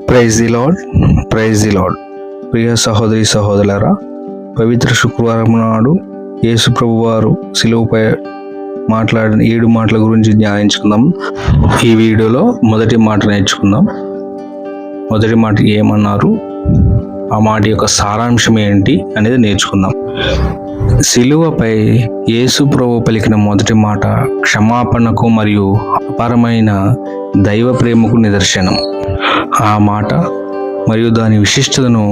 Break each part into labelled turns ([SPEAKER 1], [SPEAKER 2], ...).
[SPEAKER 1] Praise the Lord, praise the Lord. ప్రియ సహోదరి సహోదరులారా, పవిత్ర శుక్రవారం నాడు యేసు ప్రభు వారు శిలువపై మాట్లాడిన 7 మాటల గురించి ధ్యానించుకుందాం. ఈ వీడియోలో మొదటి మాట నేర్చుకుందాం. మొదటి మాట ఏమన్నారు, ఆ మాట యొక్క సారాంశం ఏంటి అనేది నేర్చుకుందాం. శిలువపై యేసు ప్రభు పలికిన మొదటి మాట క్షమాపణకు మరియు అపారమైన దైవ ప్రేమకు నిదర్శనం. ఆ మాట మరియు దాని విశిష్టతను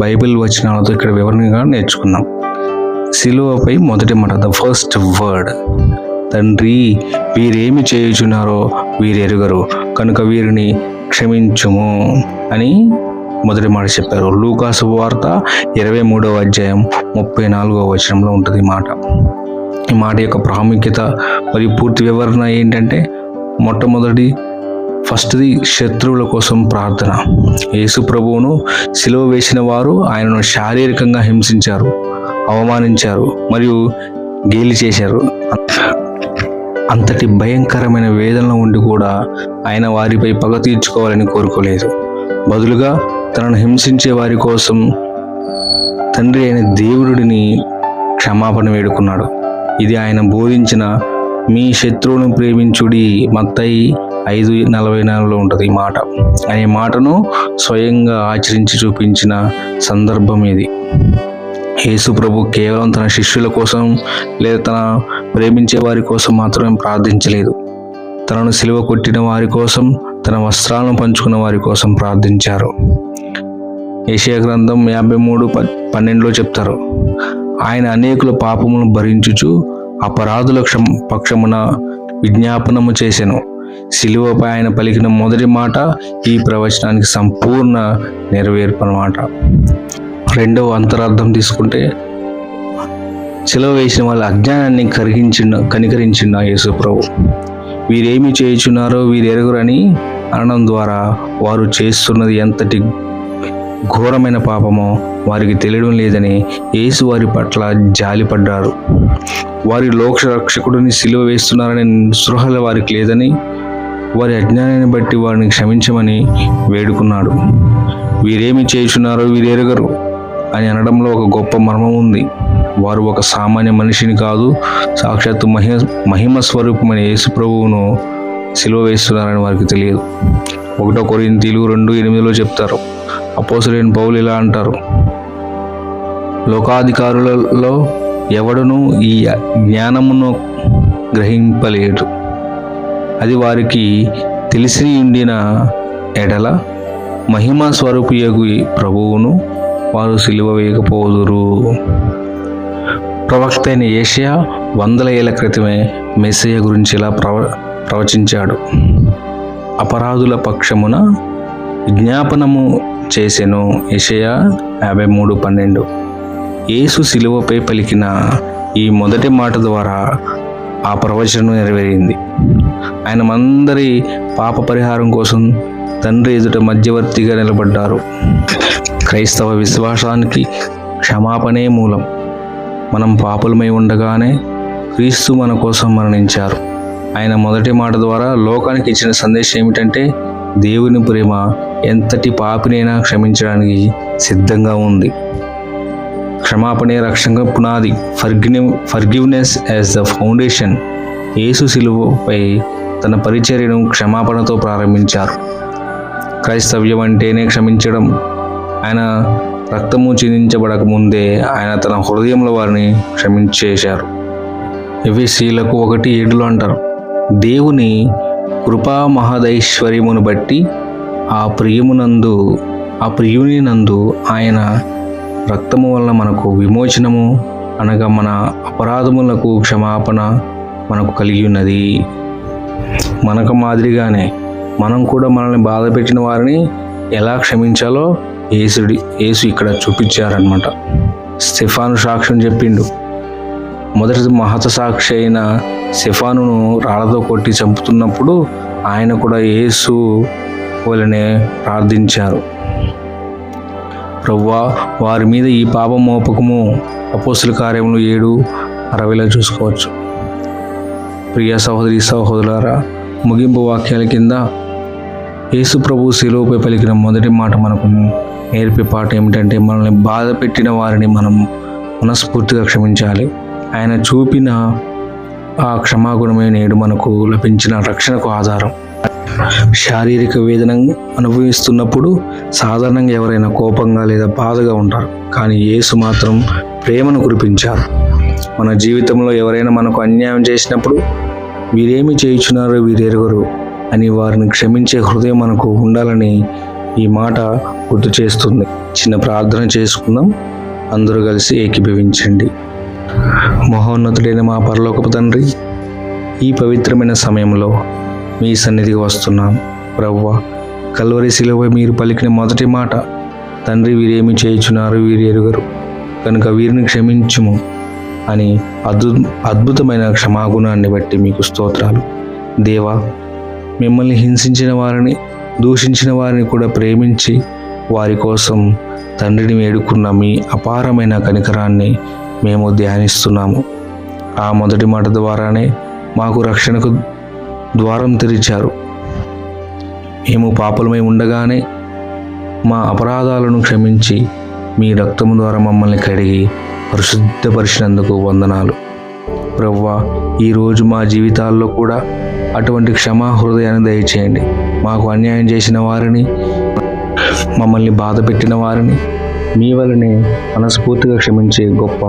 [SPEAKER 1] బైబిల్ వచనాలతో ఇక్కడ వివరణగా నేర్చుకుందాం. శిలువపై మొదటి మాట, ద ఫస్ట్ వర్డ్, తండ్రి వీరేమి చేయుచున్నారో వీరెరుగరు కనుక వీరిని క్షమించుము అని మొదటి మాట చెప్పారు. లూకా శుభవార్త 23వ అధ్యాయం 34వ వచనంలో ఉంటుంది ఈ మాట. ఈ మాట యొక్క ప్రాముఖ్యత మరియు పూర్తి వివరణ ఏంటంటే, ఫస్ట్ది శత్రువుల కోసం ప్రార్థన. యేసు ప్రభువును సిలువ వేసిన వారు ఆయనను శారీరకంగా హింసించారు, అవమానించారు మరియు గేలి చేశారు. అంతటి భయంకరమైన వేదనలో ఉండి కూడా ఆయన వారిపై పగ తీర్చుకోవాలని కోరుకోలేదు. బదులుగా తనను హింసించే వారి కోసం తండ్రి అయిన దేవుడిని క్షమాపణ వేడుకున్నాడు. ఇది ఆయన బోధించిన మీ శత్రువును ప్రేమించుడి మత్తయి 5:44లో ఉంటుంది ఈ మాట. అనే మాటను స్వయంగా ఆచరించి చూపించిన సందర్భం ఇది. యేసు ప్రభు కేవలం తన శిష్యుల కోసం లేదా తన ప్రేమించే వారి కోసం మాత్రమే ప్రార్థించలేదు. తనను సిలువ కొట్టిన వారి కోసం, తన వస్త్రాలను పంచుకున్న వారి కోసం ప్రార్థించారు. యెషయా గ్రంథం 53:12లో చెప్తారు, ఆయన అనేకుల పాపములను భరించుచు అపరాధుల పక్షమున విజ్ఞాపనము చేసెను. సిలువపై ఆయన పలికిన మొదటి మాట ఈ ప్రవచనానికి సంపూర్ణ నెరవేర్పు అన్నమాట. రెండవ అంతరార్థం తీసుకుంటే, సిలువ వేసిన వాళ్ళ అజ్ఞానాన్ని కనికరించిన యేసు ప్రభు. వీరేమి చేయుచున్నారో వీరెరుగురని అనడం ద్వారా వారు చేస్తున్నది ఎంతటి ఘోరమైన పాపమో వారికి తెలియడం లేదని యేసు వారి పట్ల జాలిపడ్డారు. వారి లోకరక్షకుడిని సిలువ వేస్తున్నారనే స్పృహల వారికి లేదని, వారి అజ్ఞానాన్ని బట్టి వారిని క్షమించమని వేడుకున్నాడు. వీరేమి చేయుచున్నారో వీరెరుగరు అని అనడంలో ఒక గొప్ప మర్మం ఉంది. వారు ఒక సామాన్య మనిషిని కాదు, సాక్షాత్తు మహిమ స్వరూపమైన యేసు ప్రభువును సిలువ వేస్తున్నారని వారికి తెలియదు. 1 కొరింథీయులు 2:8లో చెప్తారు, అపోస్తలుడైన పౌలు ఇలా అంటారు, లోకాధికారులలో ఎవడునూ ఈ జ్ఞానమును గ్రహింపలేడు. అది వారికి తెలిసి ఉండిన ఎడల మహిమ స్వరూపియగు ప్రభువును వారు సిలువ వేయకపోదురు. ప్రవక్త అయిన యెషయా 100 ఏళ్ల క్రితమే మెస్సయ్య గురించి ఇలా ప్రవచించాడు. అపరాధుల పక్షమున విజ్ఞాపనము చేసెను. యెషయా 53:12. యేసు సిలువపై పలికిన ఈ మొదటి మాట ద్వారా ఆ ప్రవచనం నెరవేరింది. ఆయన మందరి పాప పరిహారం కోసం తండ్రి ఎదుట మధ్యవర్తిగా నిలబడ్డారు. క్రైస్తవ విశ్వాసానికి క్షమాపణే మూలం. మనం పాపులమై ఉండగానే క్రీస్తు మన కోసం మరణించారు. ఆయన మొదటి మాట ద్వారా లోకానికి ఇచ్చిన సందేశం ఏమిటంటే, దేవుని ప్రేమ ఎంతటి పాపినైనా క్షమించడానికి సిద్ధంగా ఉంది. క్షమాపణే రక్షణ పునాది. Forgiveness as the foundation. యేసు సిలువపై తన పరిచర్యను క్షమాపణతో ప్రారంభించారు. క్రైస్తవ్యం అంటేనే క్షమించడం. ఆయన రక్తము చిందించబడక ముందే ఆయన తన హృదయంలో వారిని క్షమించేశారు. ఎఫెసీయులకు 1:7లో అంటారు, దేవుని కృపా మహదైశ్వర్యమును బట్టి ఆ ప్రియుని నందు ఆయన రక్తము వలన మనకు విమోచనము, అనగా మన అపరాధములకు క్షమాపణ మనకు కలిగి ఉన్నది. మనకు మాదిరిగానే మనం కూడా మనల్ని బాధ పెట్టిన వారిని ఎలా క్షమించాలో యేసు ఇక్కడ చూపించారనమాట. స్టెఫాను సాక్ష్యం చెప్పిండు. మొదటి మహత సాక్షి అయిన స్టెఫానును రాళ్లతో కొట్టి చంపుతున్నప్పుడు ఆయన కూడా యేసు వలనే ప్రార్థించారు, ప్రభువా వారి మీద ఈ పాపం మోపకము. అపోస్తల కార్యములు 7:60లో చూసుకోవచ్చు. ప్రియ సహోదరి సహోదరులారా, ముగింపు వాక్యాల కింద యేసు ప్రభు శిలువపై పలికిన మొదటి మాట మనకు నేర్పే పాట ఏమిటంటే, మనల్ని బాధ పెట్టిన వారిని మనం మనస్ఫూర్తిగా క్షమించాలి. ఆయన చూపిన ఆ క్షమాగుణమే నేడు మనకు లభించిన రక్షణకు ఆధారం. శారీరక వేదన అనుభవిస్తున్నప్పుడు సాధారణంగా ఎవరైనా కోపంగా లేదా బాధగా ఉంటారు, కానీ యేసు మాత్రం ప్రేమను కురిపించారు. మన జీవితంలో ఎవరైనా మనకు అన్యాయం చేసినప్పుడు వీరేమి చేయుచున్నారో వీరెరుగరు అని వారిని క్షమించే హృదయం మనకు ఉండాలని ఈ మాట గుర్తు చేస్తుంది. చిన్న ప్రార్థన చేసుకుందాం. అందరూ కలిసి ఏకీభవించండి. మహోన్నతుడైన మా పరలోకపు తండ్రి, ఈ పవిత్రమైన సమయంలో మీ సన్నిధికి వస్తున్నాం. ప్రభువా, కల్వరి శిలువపై మీరు పలికిన మొదటి మాట, తండ్రి వీరేమి చేయుచున్నారు వీరు ఎరుగరు కనుక వీరిని క్షమించుము అని అద్భుతమైన క్షమాగుణాన్ని బట్టి మీకు స్తోత్రాలు. దేవా, మిమ్మల్ని హింసించిన వారిని, దూషించిన వారిని కూడా ప్రేమించి వారి కోసం తండ్రిని వేడుకున్న మీ అపారమైన కనికరాన్ని మేము ధ్యానిస్తున్నాము. ఆ మొదటి మాట ద్వారానే మాకు రక్షణకు ద్వారం తెరిచారు. మేము పాపలమై ఉండగానే మా అపరాధాలను క్షమించి మీ రక్తము ద్వారా మమ్మల్ని కడిగి పరిశుద్ధపరిచినందుకు వందనాలు. ప్రభువా, ఈరోజు మా జీవితాల్లో కూడా అటువంటి క్షమా హృదయాన్ని దయచేయండి. మాకు అన్యాయం చేసిన వారిని, మమ్మల్ని బాధ పెట్టిన వారిని మీ వలనే మనస్ఫూర్తిగా క్షమించే గొప్ప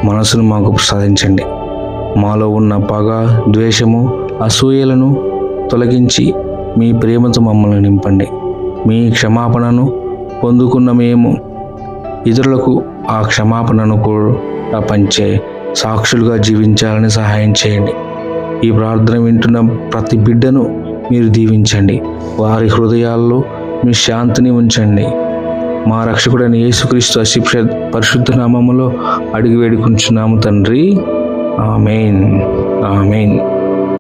[SPEAKER 1] మనసును మాకు ప్రసాదించండి. మాలో ఉన్న పగ, ద్వేషము, అసూయలను తొలగించి మీ ప్రేమతో మమ్మల్ని నింపండి. మీ క్షమాపణను పొందుకున్న మేము ఇతరులకు ఆ క్షమాపణను కూడా పంచే సాక్షులుగా జీవించాలని సహాయం చేయండి. ఈ ప్రార్థన వింటున్న ప్రతి బిడ్డను మీరు దీవించండి. వారి హృదయాల్లో మీ శాంతిని ఉంచండి. మా రక్షకుడైన యేసుక్రీస్తు పరిశుద్ధ నామములో అడిగి వేడుకుంటున్నాము తండ్రి. ఆమేన్. ఆమేన్.